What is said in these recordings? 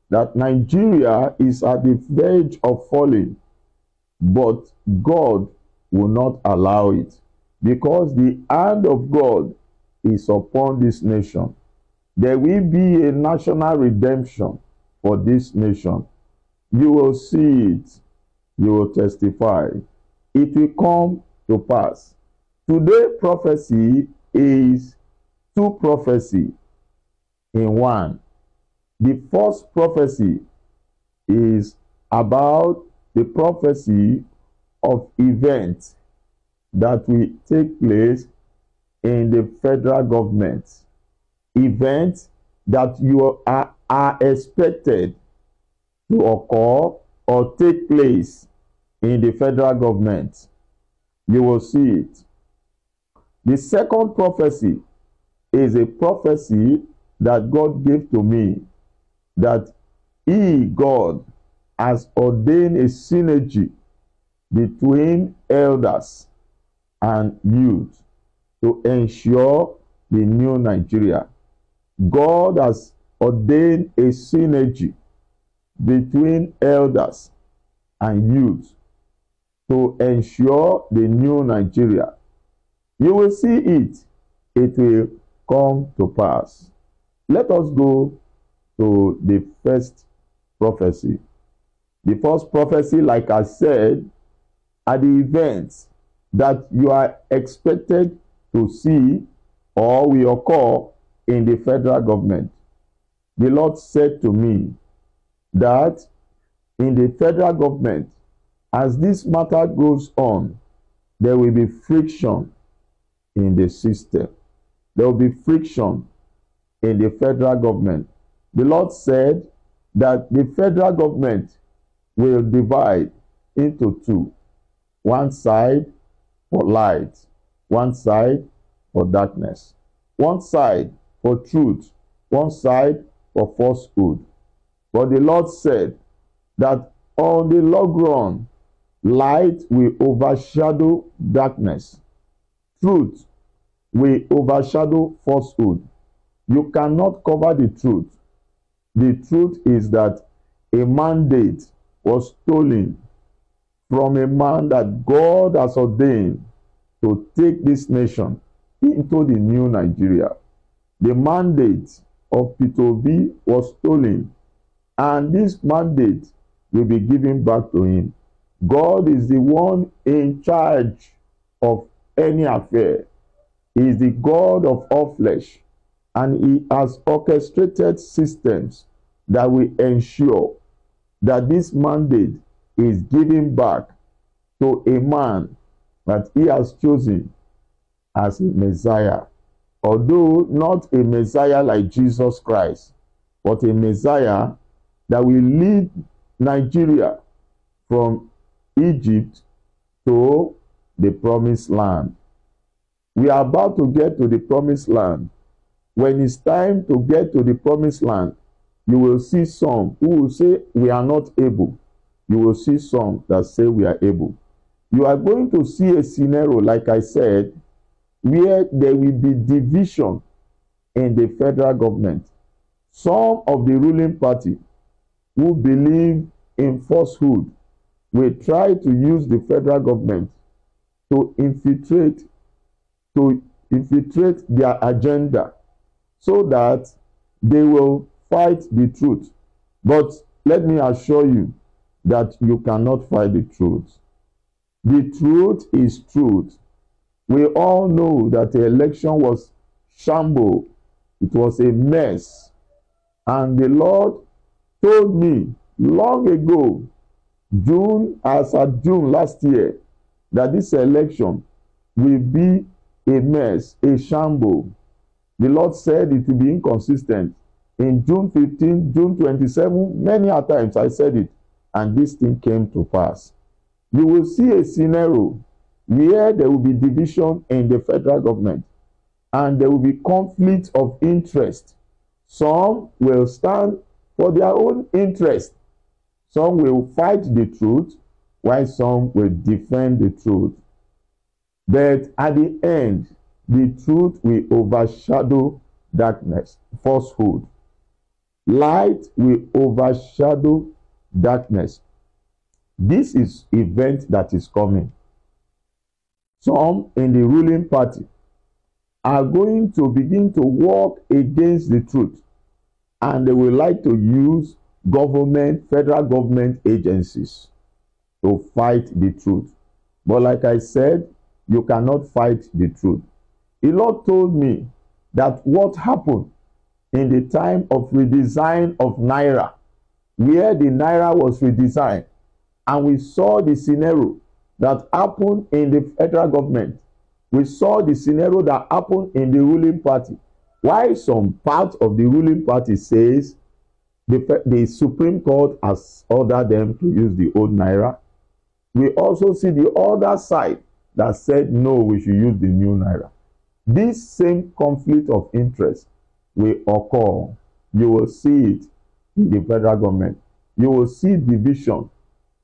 that Nigeria is at the verge of falling, but God will not allow it, because the hand of God is upon this nation. There will be a national redemption for this nation. You will see it. You will testify. It will come to pass. Today, prophecy is two prophecy in one. The first prophecy is about the prophecy of events that will take place in the federal government. Events that you are expected to occur or take place in the federal government. You will see it. The second prophecy is a prophecy that God gave to me, that He, God, has ordained a synergy between elders and youth to ensure the new Nigeria. God has ordained a synergy between elders and youth to ensure the new Nigeria. You will see it. It will come to pass. Let us go to the first prophecy. The first prophecy, like I said, are the events that you are expected to see or will occur in the federal government. The Lord said to me that in the federal government, as this matter goes on, there will be friction in the system. There will be friction in the federal government. The Lord said that the federal government will divide into two. One side for light, one side for darkness. One side for truth, one side for falsehood. But the Lord said that on the long run, light will overshadow darkness. Truth will overshadow falsehood. You cannot cover the truth. The truth is that a mandate was stolen from a man that God has ordained to take this nation into the new Nigeria. The mandate of Peter Obi was stolen, and this mandate will be given back to him. God is the one in charge of any affair. He is the God of all flesh, and He has orchestrated systems that will ensure that this mandate is given back to a man that He has chosen as a Messiah. Although not a Messiah like Jesus Christ, but a Messiah that will lead Nigeria from Egypt to the promised land. We are about to get to the promised land. When it's time to get to the promised land, you will see some who will say we are not able. You will see some that say we are able. You are going to see a scenario, like I said, where there will be division in the federal government. Some of the ruling party who believe in falsehood will try to use the federal government to infiltrate their agenda, so that they will fight the truth. But let me assure you that you cannot fight the truth. The truth is truth. We all know that the election was shambles. It was a mess. And the Lord told me long ago, June last year, that this election will be a mess, a shambles. The Lord said it will be inconsistent. In June 15, June 27, many a times I said it, and this thing came to pass. You will see a scenario where there will be division in the federal government, and there will be conflict of interest. Some will stand for their own interest. Some will fight the truth, while some will defend the truth. But at the end, the truth will overshadow darkness, falsehood. Light will overshadow darkness. This is event that is coming. Some in the ruling party are going to begin to work against the truth, and they will like to use government, federal government agencies to fight the truth. But like I said, you cannot fight the truth. The Lord told me that what happened in the time of redesign of Naira, where the Naira was redesigned, and we saw the scenario that happened in the federal government. We saw the scenario that happened in the ruling party. Why some part of the ruling party says the Supreme Court has ordered them to use the old Naira. We also see the other side that said, no, we should use the new Naira. This same conflict of interest will occur. You will see it in the federal government. You will see division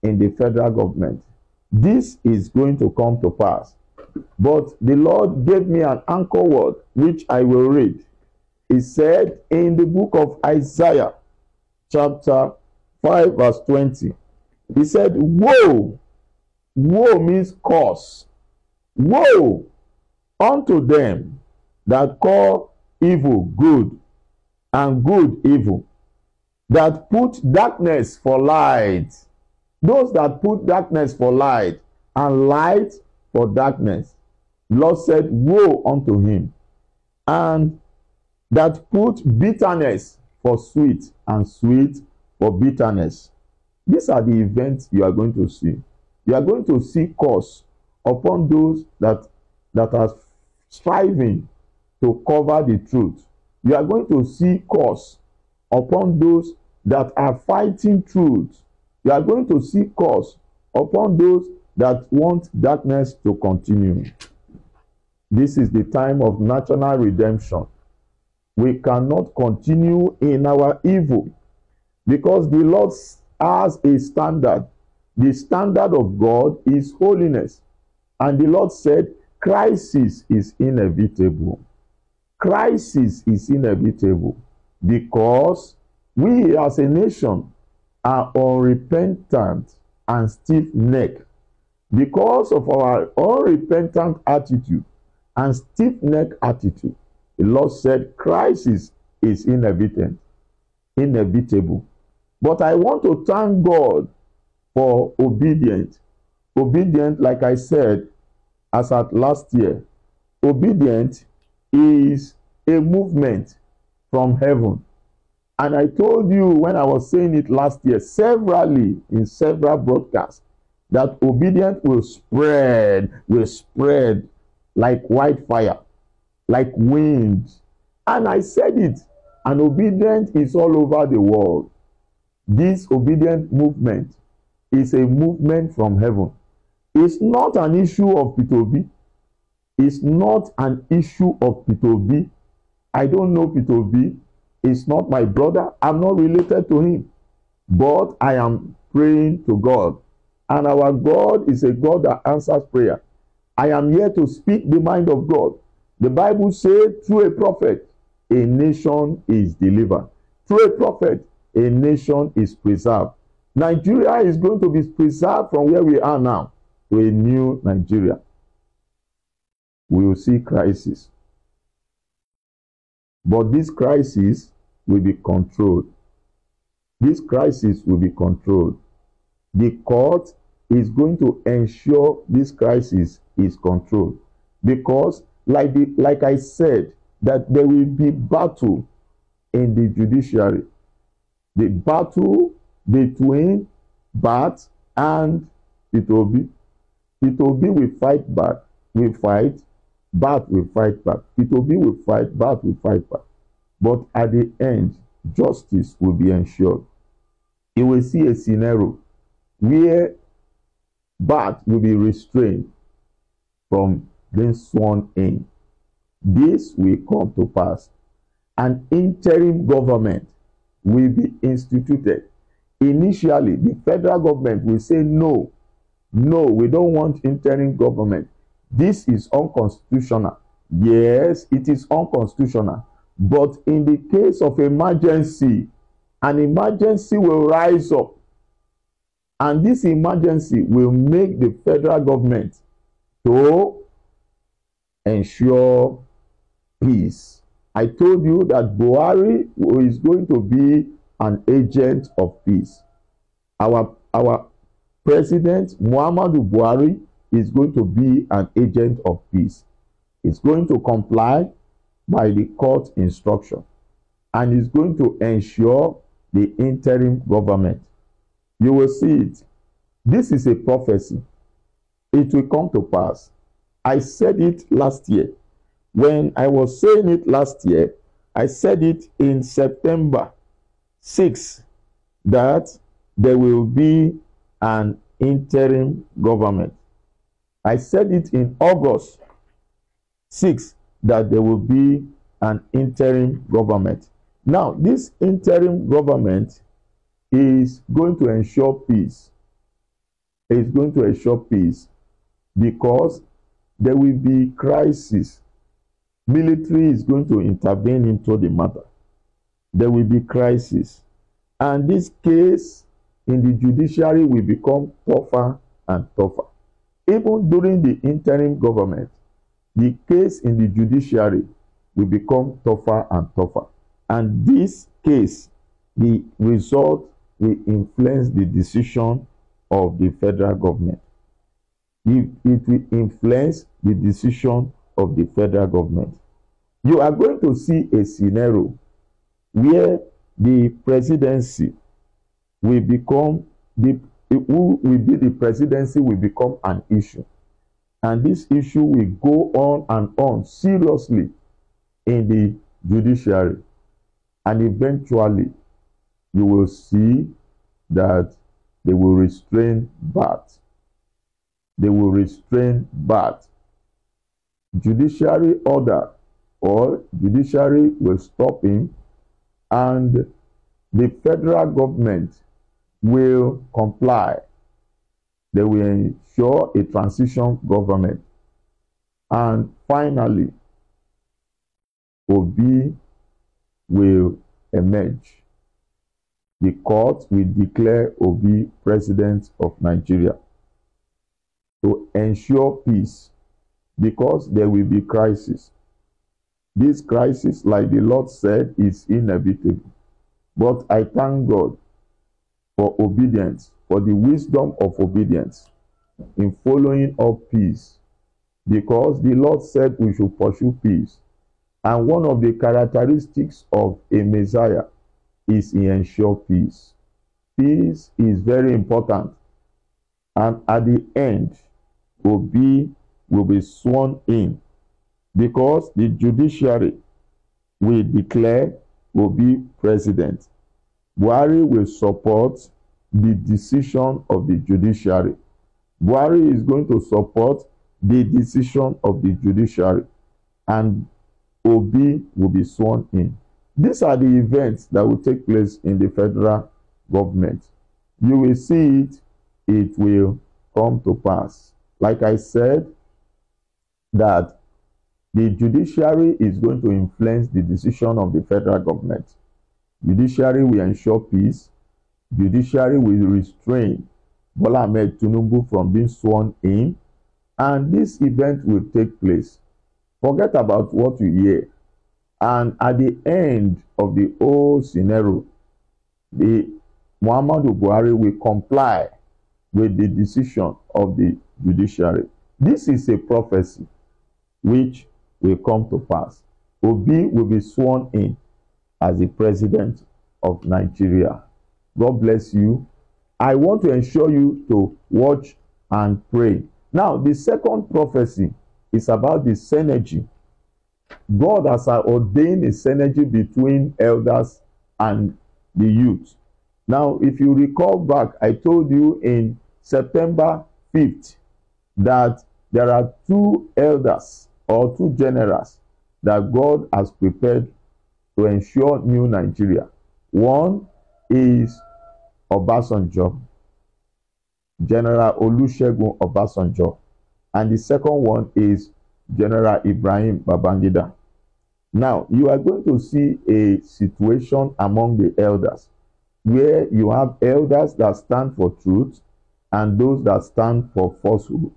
in the federal government. This is going to come to pass. But the Lord gave me an anchor word, which I will read. He said in the book of Isaiah, chapter 5, verse 20, he said, woe, woe means curse. Woe unto them that call evil good, and good evil, that put darkness for light. Those that put darkness for light, and light for darkness. Lord said, woe unto him. And that put bitterness for sweet, and sweet for bitterness. These are the events you are going to see. You are going to see curse upon those that are striving to cover the truth. You are going to see curse upon those that are fighting truth. You are going to see curse upon those that want darkness to continue. This is the time of national redemption. We cannot continue in our evil, because the Lord has a standard. The standard of God is holiness. And the Lord said, crisis is inevitable. Crisis is inevitable because we as a nation are unrepentant and stiff-necked. Because of our unrepentant attitude and stiff-necked attitude, the Lord said crisis is inevitable. But I want to thank God for obedience. Obedient, like I said, as at last year, obedient is a movement from heaven. And I told you when I was saying it last year, severally, in several broadcasts, that obedience will spread like wildfire, like wind. And I said it, and obedience is all over the world. This obedient movement is a movement from heaven. It's not an issue of Peter Obi. It's not an issue of Peter Obi. I don't know Peter Obi. It's not my brother. I'm not related to him. But I am praying to God. And our God is a God that answers prayer. I am here to speak the mind of God. The Bible says, through a prophet, a nation is delivered. Through a prophet, a nation is preserved. Nigeria is going to be preserved from where we are now to a new Nigeria. We will see crisis. But this crisis will be controlled. This crisis will be controlled. The court is going to ensure this crisis is controlled. Because, like I said, that there will be battle in the judiciary. The battle between Bat and Peter Obi. Peter Obi will fight back. Will fight. Bat will fight back. Peter Obi will fight. Bat will fight back. But at the end, justice will be ensured. You will see a scenario where Bat will be restrained from being sworn in. This will come to pass. An interim government will be instituted. Initially, the federal government will say, no, we don't want interim government. This is unconstitutional. Yes, it is unconstitutional. But in the case of emergency, An emergency will rise up, and this emergency will make the federal government to ensure peace. I told you that Buhari is going to be an agent of peace. Our president, Muhammadu Buhari, is going to be an agent of peace. He's going to comply by the court instruction, and is going to ensure the interim government. You will see it. This is a prophecy. It will come to pass. I said it last year. When I was saying it last year, I said it in September 6 that there will be an interim government. I said it in August 6 that there will be an interim government. Now, this interim government is going to ensure peace. It's going to ensure peace because there will be crisis. Military is going to intervene into the matter. There will be crisis. And this case in the judiciary will become tougher and tougher. Even during the interim government, the case in the judiciary will become tougher and tougher. And this case, the result will influence the decision of the federal government. It will influence the decision of the federal government. You are going to see a scenario where the presidency will become who will be the presidency will become an issue, and this issue will go on and on seriously in the judiciary, and eventually you will see that they will restrain BAT. They will restrain BAT. Judiciary order or judiciary will stop him, and the federal government will comply. They will ensure a transition government. And finally, Obi will emerge. The court will declare Obi president of Nigeria to ensure peace, because there will be crisis. This crisis, like the Lord said, is inevitable. But I thank God for obedience, for the wisdom of obedience in following up peace, because the Lord said we should pursue peace. And one of the characteristics of a Messiah is he ensure peace. Peace is very important. And at the end, Obi will be sworn in, because the judiciary will declare Obi president. Buhari will support the decision of the judiciary. Buhari is going to support the decision of the judiciary, and Obi will be sworn in. These are the events that will take place in the federal government. You will see it, it will come to pass. Like I said, that the judiciary is going to influence the decision of the federal government. Judiciary will ensure peace. Judiciary will restrain Bola Ahmed Tinubu from being sworn in. And this event will take place. Forget about what you hear. And at the end of the whole scenario, the Muhammadu Buhari will comply with the decision of the judiciary. This is a prophecy which will come to pass. Obi will be sworn in as the president of Nigeria. God bless you. I want to ensure you to watch and pray. Now, the second prophecy is about the synergy. God has ordained a synergy between elders and the youth. Now, if you recall back, I told you in September 5th that there are two elders or two generals that God has prepared to ensure new Nigeria. One is Obasanjo, General Olusegun Obasanjo, and the second one is General Ibrahim Babangida. Now, you are going to see a situation among the elders. where you have elders that stand for truth and those that stand for falsehood.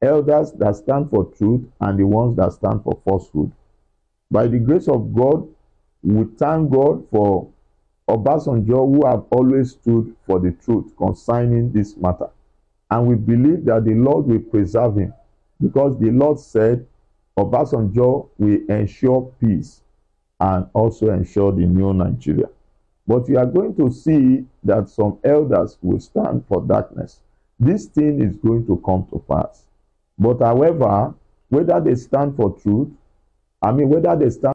Elders that stand for truth and the ones that stand for falsehood. By the grace of God, we thank God for Obasanjo, who have always stood for the truth concerning this matter. And we believe that the Lord will preserve him, because the Lord said Obasanjo will ensure peace and also ensure the new Nigeria. But you are going to see that some elders will stand for darkness. This thing is going to come to pass. But however, whether they stand for truth, whether they stand